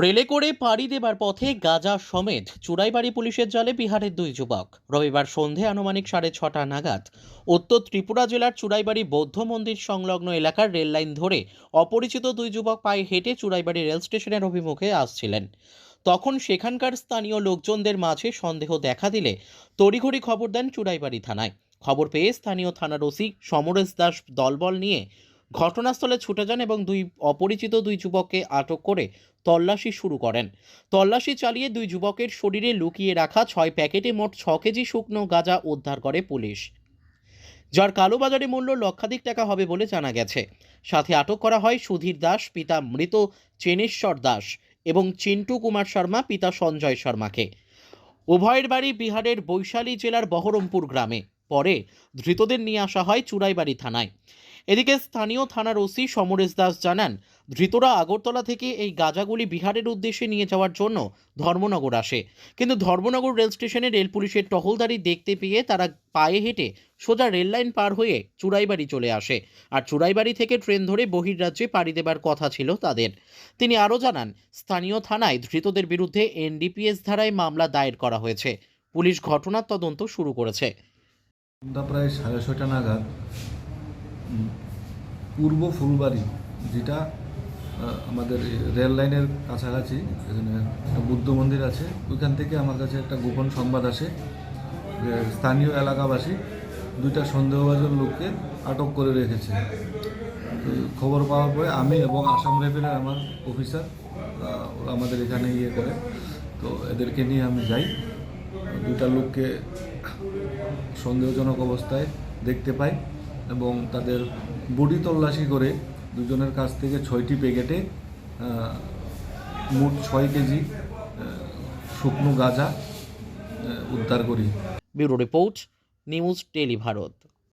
রেলে করে পাড়ি দেবার পথে গাঁজা সমেত চুড়াইবাড়ি পুলিশের জালে বিহারের দুই যুবক। রবিবার সন্ধে আনুমানিক 6:30 নাগাদ উত্তর ত্রিপুরা জেলার চুড়াইবাড়ি বৌদ্ধ মন্দির সংলগ্ন এলাকার রেল লাইন ধরে অপরিচিত দুই যুবক পায়ে হেঁটে চুড়াইবাড়ি রেল স্টেশনের অভিমুখে আসছিলেন। তখন সেখানকার স্থানীয় লোকজনদের মাঝে সন্দেহ দেখা দিলে তড়িঘড়ি খবর দেন চুড়াইবাড়ি থানায়। খবর পেয়ে স্থানীয় থানার ওসি সমরেশ দাস দলবল নিয়ে ঘটনাস্থলে ছুটে যান এবং অপরিচিত দুই যুবককে আটক করে তল্লাশি শুরু করেন। তল্লাশি চালিয়ে দুই যুবকের শরীরে লুকিয়ে রাখা 6 প্যাকেটে মোট 6 কেজি শুকনো গাঁজা উদ্ধার করে পুলিশ, যার কালোবাজারে মূল্য লক্ষাধিক টাকা হবে বলে জানা গেছে। সাথে আটক করা হয় সুধীর দাস পিতা মৃত চেনেশ্বর দাস এবং চিন্টু কুমার শর্মা পিতা সঞ্জয় শর্মাকে। উভয়ের বাড়ি বিহারের বৈশালী জেলার বহরমপুর গ্রামে। পরে ধৃতদের নিয়ে আসা হয় চুড়াইবাড়ি থানায়। এদিকে স্থানীয় থানার ওসি সমরেশ দাস জানান, ধৃতরা আগরতলা থেকে এই গাঁজাগুলি বিহারের উদ্দেশ্যে নিয়ে যাওয়ার জন্য ধর্মনগর আসে, কিন্তু ধর্মনগর রেল স্টেশনে রেল পুলিশের টহলদারি দেখতে পেয়ে তারা পায়ে হেঁটে সোজা রেল লাইন পার হয়ে চুড়াইবাড়ি চলে আসে। আর চুড়াইবাড়ি থেকে ট্রেন ধরে বহির্রাজ্যে পাড়ি দেবার কথা ছিল তাদের। তিনি আরও জানান, স্থানীয় থানায় ধৃতদের বিরুদ্ধে এনডিপিএস ধারায় মামলা দায়ের করা হয়েছে। পুলিশ ঘটনার তদন্ত শুরু করেছে। প্রায় 6:30 নাগাদ পূর্ব ফুলবাড়ি, যেটা আমাদের রেল লাইনের কাছাকাছি, এখানে একটা বুদ্ধ মন্দির আছে, ওইখান থেকে আমার কাছে একটা গোপন সংবাদ আসে যে স্থানীয় এলাকাবাসী দুইটা সন্দেহভাজন লোককে আটক করে রেখেছে। খবর পাওয়ার পরে আমি এবং আসাম রেফেলের আমার অফিসার আমাদের এখানে করে, তো এদেরকে নিয়ে আমি যাই। দুইটা লোককে সন্দেহজনক অবস্থায় দেখতে পাই এবং তাদের বডি তল্লাশি করে দুজনের কাছ থেকে 6টি প্যাকেটে মোট 6 কেজি শুকনো গাঁজা উদ্ধার করি। Bureau report, news Tele Bharat.